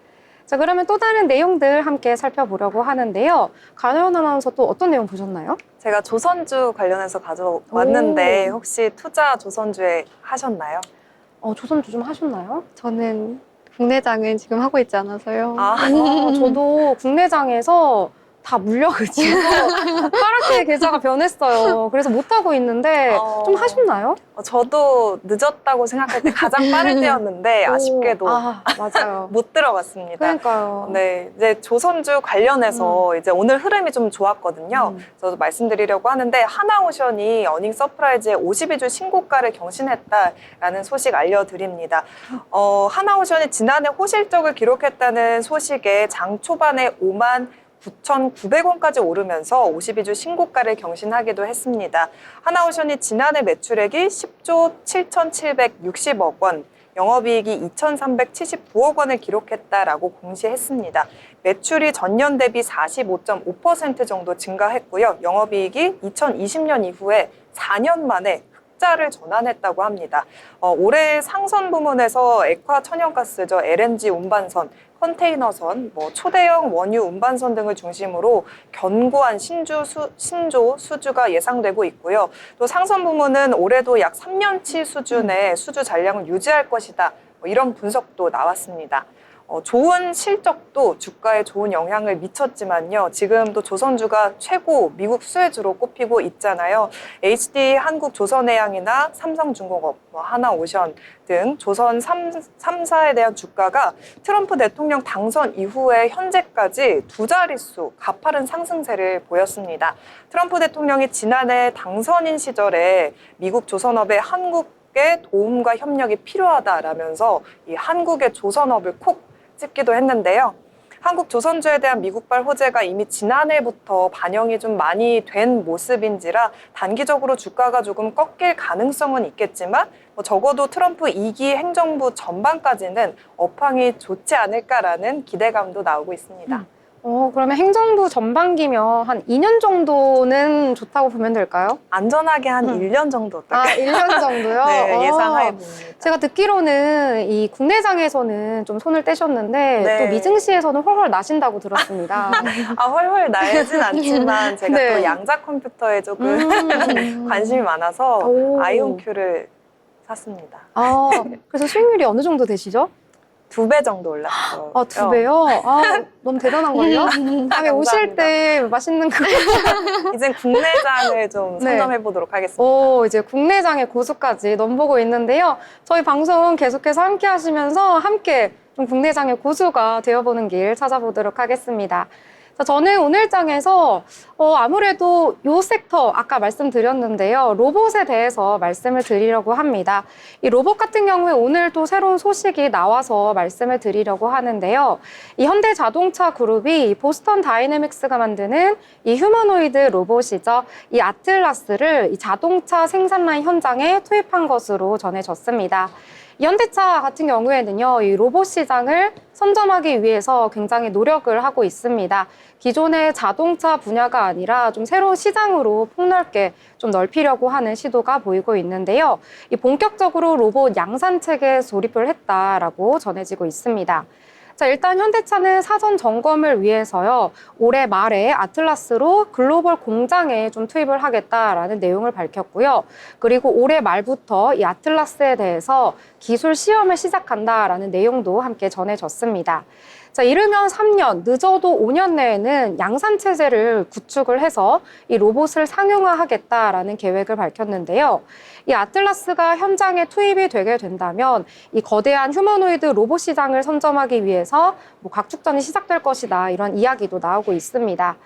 자, 그러면 또 다른 내용들 함께 살펴보려고 하는데요. 가나연 아나운서 또 어떤 내용 보셨나요? 제가 조선주 관련해서 가져왔는데 혹시 투자 조선주에 하셨나요? 조선주 좀 하셨나요? 저는 국내장은 지금 하고 있지 않아서요. 저도 국내장에서 다 물려가지고 파랗게 계좌가 변했어요. 그래서 못하고 있는데 좀 하셨나요? 저도 늦었다고 생각할 때 가장 빠를 때였는데 아쉽게도 맞아요. 못 들어갔습니다. 그러니까요. 네, 이제 조선주 관련해서 이제 오늘 흐름이 좀 좋았거든요. 저도 말씀드리려고 하는데 하나오션이 어닝 서프라이즈의 52주 신고가를 경신했다라는 소식 알려드립니다. 하나오션이 지난해 호실적을 기록했다는 소식에 장 초반에 59,900원까지 오르면서 52주 신고가를 경신하기도 했습니다. 하나오션이 지난해 매출액이 10조 7,760억 원, 영업이익이 2,379억 원을 기록했다라고 공시했습니다. 매출이 전년 대비 45.5% 정도 증가했고요. 영업이익이 2020년 이후에 4년 만에 흑자를 전환했다고 합니다. 올해 상선 부문에서 액화 천연가스죠, LNG 운반선, 컨테이너선, 초대형 원유 운반선 등을 중심으로 견고한 신조 수주가 예상되고 있고요. 또 상선 부문은 올해도 약 3년치 수준의 수주 잔량을 유지할 것이다, 이런 분석도 나왔습니다. 좋은 실적도 주가에 좋은 영향을 미쳤지만요. 지금도 조선주가 최고 미국 수혜주로 꼽히고 있잖아요. HD 한국조선해양이나 삼성중공업, 하나오션 등 조선 3사에 대한 주가가 트럼프 대통령 당선 이후에 현재까지 두 자릿수 가파른 상승세를 보였습니다. 트럼프 대통령이 지난해 당선인 시절에 미국 조선업의 한국의 도움과 협력이 필요하다라면서 이 한국의 조선업을 콕 찍기도 했는데요. 한국 조선주에 대한 미국발 호재가 이미 지난해부터 반영이 좀 많이 된 모습인지라 단기적으로 주가가 조금 꺾일 가능성은 있겠지만 적어도 트럼프 2기 행정부 전반까지는 업황이 좋지 않을까라는 기대감도 나오고 있습니다. 그러면 행정부 전반기면 한 2년 정도는 좋다고 보면 될까요? 안전하게 한 1년 정도 1년 정도요? 네, 예상하에 봅니다. 제가 듣기로는 이 국내장에서는 좀 손을 떼셨는데 네. 또 미증시에서는 훨훨 나신다고 들었습니다. 훨훨 날진 않지만 제가 네. 또 양자 컴퓨터에 조금 관심이 많아서 아이온큐를 샀습니다. 그래서 수익률이 어느 정도 되시죠? 2배 정도 올랐어요. 아, 2배요? 아, 너무 대단한걸요? 다음에 오실 때 맛있는 거. 이젠 국내장을 좀 네. 선점해 보도록 하겠습니다. 오, 이제 국내장의 고수까지 넘보고 있는데요. 저희 방송 계속해서 함께 하시면서 함께 좀 국내장의 고수가 되어보는 길 찾아보도록 하겠습니다. 자, 저는 오늘 장에서 아무래도 요 섹터 아까 말씀드렸는데요. 로봇에 대해서 말씀을 드리려고 합니다. 이 로봇 같은 경우에 오늘 또 새로운 소식이 나와서 말씀을 드리려고 하는데요. 이 현대자동차 그룹이 이 보스턴 다이내믹스가 만드는 이 휴머노이드 로봇이죠. 이 아틀라스를 이 자동차 생산 라인 현장에 투입한 것으로 전해졌습니다. 이 현대차 같은 경우에는요, 이 로봇 시장을 선점하기 위해서 굉장히 노력을 하고 있습니다. 기존의 자동차 분야가 아니라 좀 새로운 시장으로 폭넓게 좀 넓히려고 하는 시도가 보이고 있는데요. 이 본격적으로 로봇 양산 체계에 돌입을 했다라고 전해지고 있습니다. 자, 일단 현대차는 사전 점검을 위해서요, 올해 말에 아틀라스로 글로벌 공장에 좀 투입을 하겠다라는 내용을 밝혔고요. 그리고 올해 말부터 이 아틀라스에 대해서 기술 시험을 시작한다라는 내용도 함께 전해졌습니다. 자, 이르면 3년, 늦어도 5년 내에는 양산 체제를 구축을 해서 이 로봇을 상용화하겠다라는 계획을 밝혔는데요. 이 아틀라스가 현장에 투입이 되게 된다면 이 거대한 휴머노이드 로봇 시장을 선점하기 위해서 각축전이 시작될 것이다, 이런 이야기도 나오고 있습니다.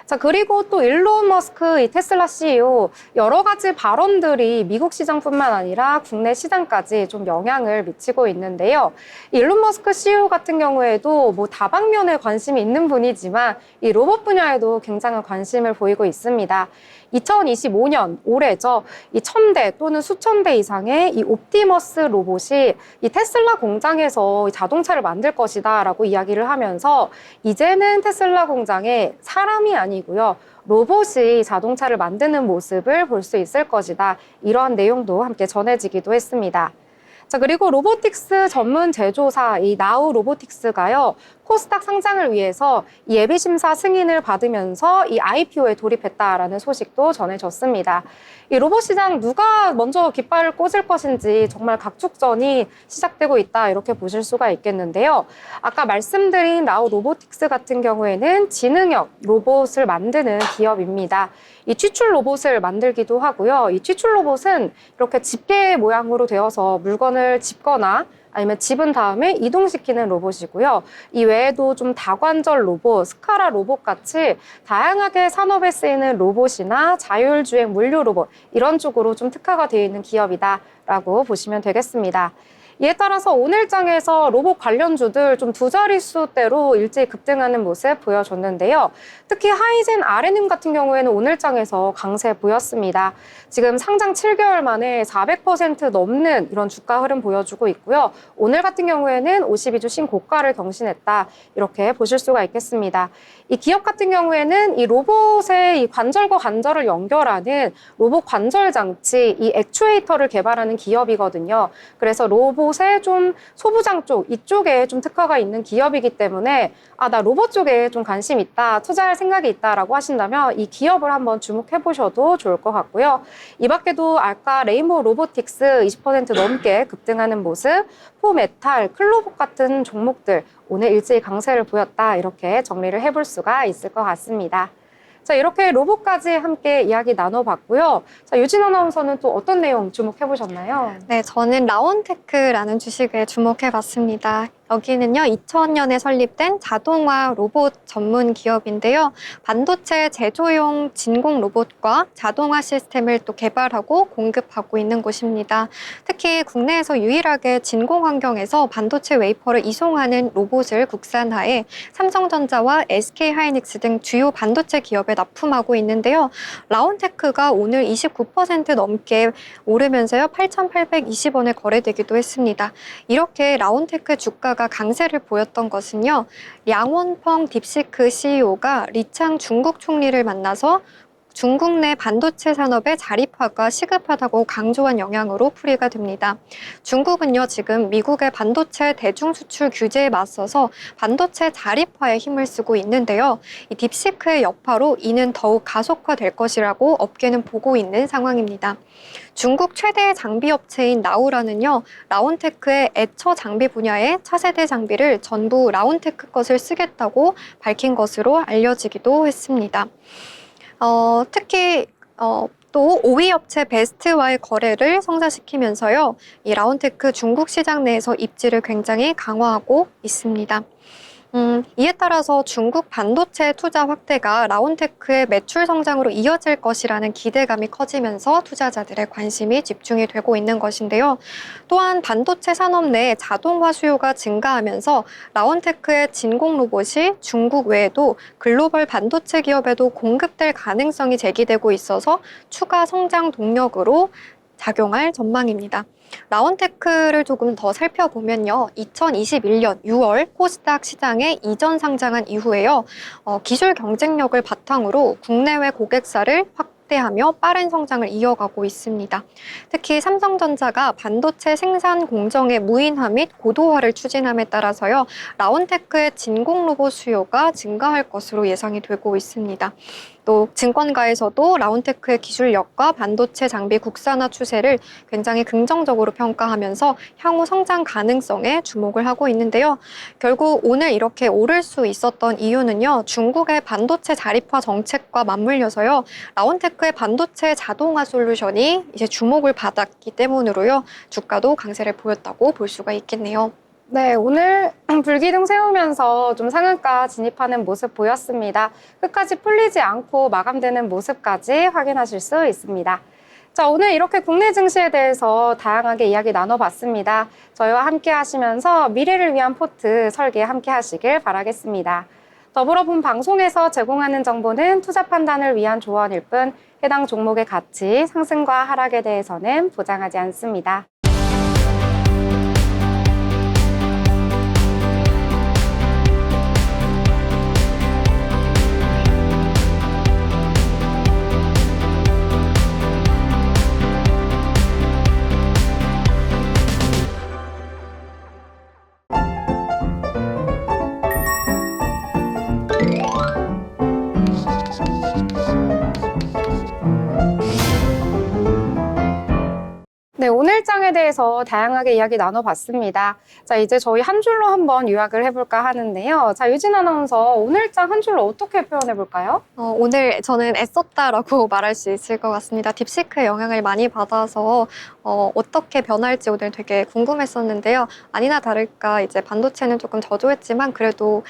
자, 그리고 또 일론 머스크 이 테슬라 CEO 여러 가지 발언들이 미국 시장뿐만 아니라 국내 시장까지 좀 영향을 미치고 있는데요. 일론 머스크 CEO 같은 경우에도 뭐 다방면에 관심이 있는 분이지만 이 로봇 분야에도 굉장한 관심을 보이고 있습니다. 2025년 올해죠. 이 1000대 또는 수천 대 이상의 이 옵티머스 로봇이 이 테슬라 공장에서 자동차를 만들 것이다라고 이야기를 하면서 이제는 테슬라 공장에 사람이 아니고요, 로봇이 자동차를 만드는 모습을 볼 수 있을 것이다, 이러한 내용도 함께 전해지기도 했습니다. 자, 그리고 로보틱스 전문 제조사 이 나우 로보틱스가요, 코스닥 상장을 위해서 이 예비 심사 승인을 받으면서 이 IPO에 돌입했다라는 소식도 전해졌습니다. 이 로봇 시장 누가 먼저 깃발을 꽂을 것인지 정말 각축전이 시작되고 있다, 이렇게 보실 수가 있겠는데요. 아까 말씀드린 나우 로보틱스 같은 경우에는 지능형 로봇을 만드는 기업입니다. 이 취출 로봇을 만들기도 하고요. 이 취출 로봇은 이렇게 집게 모양으로 되어서 물건을 짚거나 아니면 집은 다음에 이동시키는 로봇이고요. 이 외에도 좀 다관절 로봇, 스카라 로봇 같이 다양하게 산업에 쓰이는 로봇이나 자율주행 물류 로봇, 이런 쪽으로 좀 특화가 되어 있는 기업이다라고 보시면 되겠습니다. 이에 따라서 오늘 장에서 로봇 관련주들 좀 두 자릿수대로 일제히 급등하는 모습 보여줬는데요. 특히 하이젠 RNM 같은 경우에는 오늘 장에서 강세 보였습니다. 지금 상장 7개월 만에 400% 넘는 이런 주가 흐름 보여주고 있고요. 오늘 같은 경우에는 52주 신고가를 경신했다, 이렇게 보실 수가 있겠습니다. 이 기업 같은 경우에는 이 로봇의 이 관절과 관절을 연결하는 로봇 관절 장치, 이 액추에이터를 개발하는 기업이거든요. 그래서 로봇의 좀 소부장 쪽, 이쪽에 좀 특화가 있는 기업이기 때문에 나 로봇 쪽에 좀 관심 있다, 투자할 생각이 있다라고 하신다면 이 기업을 한번 주목해 보셔도 좋을 것 같고요. 이 밖에도 아까 레인보우 로보틱스 20% 넘게 급등하는 모습, 포메탈, 클로봇 같은 종목들 오늘 일제히 강세를 보였다, 이렇게 정리를 해볼 수가 있을 것 같습니다. 자, 이렇게 로봇까지 함께 이야기 나눠봤고요. 자, 유진 아나운서는 또 어떤 내용 주목해보셨나요? 네, 저는 라온테크라는 주식에 주목해봤습니다. 여기는요, 2000년에 설립된 자동화 로봇 전문 기업인데요. 반도체 제조용 진공 로봇과 자동화 시스템을 또 개발하고 공급하고 있는 곳입니다. 특히 국내에서 유일하게 진공 환경에서 반도체 웨이퍼를 이송하는 로봇을 국산화해 삼성전자와 SK하이닉스 등 주요 반도체 기업에 납품하고 있는데요. 라온테크가 오늘 29% 넘게 오르면서요, 8,820원에 거래되기도 했습니다. 이렇게 라온테크 주가가 강세를 보였던 것은요, 량원펑 딥시크 CEO가 리창 중국 총리를 만나서 중국 내 반도체 산업의 자립화가 시급하다고 강조한 영향으로 풀이가 됩니다. 중국은요, 지금 미국의 반도체 대중 수출 규제에 맞서서 반도체 자립화에 힘을 쓰고 있는데요. 이 딥시크의 여파로 이는 더욱 가속화될 것이라고 업계는 보고 있는 상황입니다. 중국 최대의 장비 업체인 나우라는요, 라온테크의 애처 장비 분야의 차세대 장비를 전부 라온테크 것을 쓰겠다고 밝힌 것으로 알려지기도 했습니다. 특히 또 5위 업체 베스트와의 거래를 성사시키면서요, 이 라온테크 중국 시장 내에서 입지를 굉장히 강화하고 있습니다. 이에 따라서 중국 반도체 투자 확대가 라온테크의 매출 성장으로 이어질 것이라는 기대감이 커지면서 투자자들의 관심이 집중이 되고 있는 것인데요. 또한 반도체 산업 내 자동화 수요가 증가하면서 라온테크의 진공 로봇이 중국 외에도 글로벌 반도체 기업에도 공급될 가능성이 제기되고 있어서 추가 성장 동력으로 작용할 전망입니다. 라온테크를 조금 더 살펴보면요. 2021년 6월 코스닥 시장에 이전 상장한 이후에요. 기술 경쟁력을 바탕으로 국내외 고객사를 확대하며 빠른 성장을 이어가고 있습니다. 특히 삼성전자가 반도체 생산 공정의 무인화 및 고도화를 추진함에 따라서요. 라온테크의 진공 로봇 수요가 증가할 것으로 예상이 되고 있습니다. 또 증권가에서도 라온테크의 기술력과 반도체 장비 국산화 추세를 굉장히 긍정적으로 평가하면서 향후 성장 가능성에 주목을 하고 있는데요. 결국 오늘 이렇게 오를 수 있었던 이유는요. 중국의 반도체 자립화 정책과 맞물려서요. 라온테크의 반도체 자동화 솔루션이 이제 주목을 받았기 때문으로요. 주가도 강세를 보였다고 볼 수가 있겠네요. 네, 오늘 불기둥 세우면서 좀 상한가 진입하는 모습 보였습니다. 끝까지 풀리지 않고 마감되는 모습까지 확인하실 수 있습니다. 자, 오늘 이렇게 국내 증시에 대해서 다양하게 이야기 나눠봤습니다. 저희와 함께 하시면서 미래를 위한 포트 설계 함께 하시길 바라겠습니다. 더불어 본 방송에서 제공하는 정보는 투자 판단을 위한 조언일 뿐 해당 종목의 가치, 상승과 하락에 대해서는 보장하지 않습니다. 네, 오늘장에 대해서 다양하게 이야기 나눠봤습니다. 자, 이제 저희 한 줄로 한번 요약을 해볼까 하는데요. 자, 유진 아나운서, 오늘장 한 줄로 어떻게 표현해볼까요? 오늘 저는 애썼다라고 말할 수 있을 것 같습니다. 딥시크의 영향을 많이 받아서 어떻게 변할지 오늘 되게 궁금했었는데요. 아니나 다를까 이제 반도체는 조금 저조했지만 그래도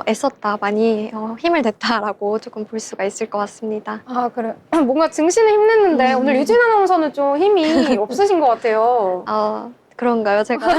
애썼다, 많이 힘을 냈다라고 조금 볼 수가 있을 것 같습니다. 아, 그래. 뭔가 증시는 힘냈는데 오늘 유진 아나운서는 좀 힘이 없으신 것 같아요. 그런가요? 제가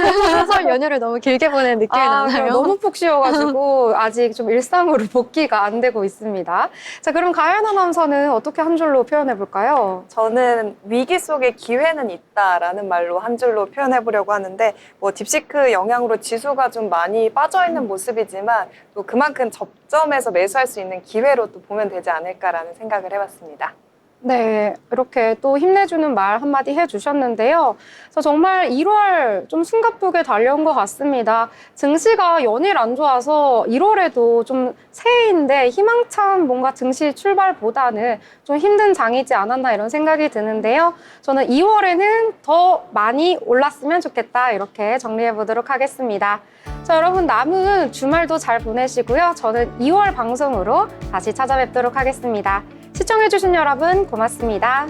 설 연휴를 너무 길게 보낸 느낌이 나나요? 너무 푹 쉬어가지고 아직 좀 일상으로 복귀가 안 되고 있습니다. 자, 그럼 가연 아나운서는 어떻게 한 줄로 표현해볼까요? 저는 위기 속에 기회는 있다라는 말로 한 줄로 표현해보려고 하는데 뭐 딥시크 영향으로 지수가 좀 많이 빠져있는 모습이지만 또 그만큼 접점에서 매수할 수 있는 기회로 또 보면 되지 않을까라는 생각을 해봤습니다. 네, 이렇게 또 힘내주는 말 한마디 해주셨는데요. 그래서 정말 1월 좀 숨가쁘게 달려온 것 같습니다. 증시가 연일 안 좋아서 1월에도 좀 새해인데 희망찬 뭔가 증시 출발보다는 좀 힘든 장이지 않았나 이런 생각이 드는데요. 저는 2월에는 더 많이 올랐으면 좋겠다 이렇게 정리해 보도록 하겠습니다. 자, 여러분 남은 주말도 잘 보내시고요. 저는 2월 방송으로 다시 찾아뵙도록 하겠습니다. 시청해주신 여러분 고맙습니다.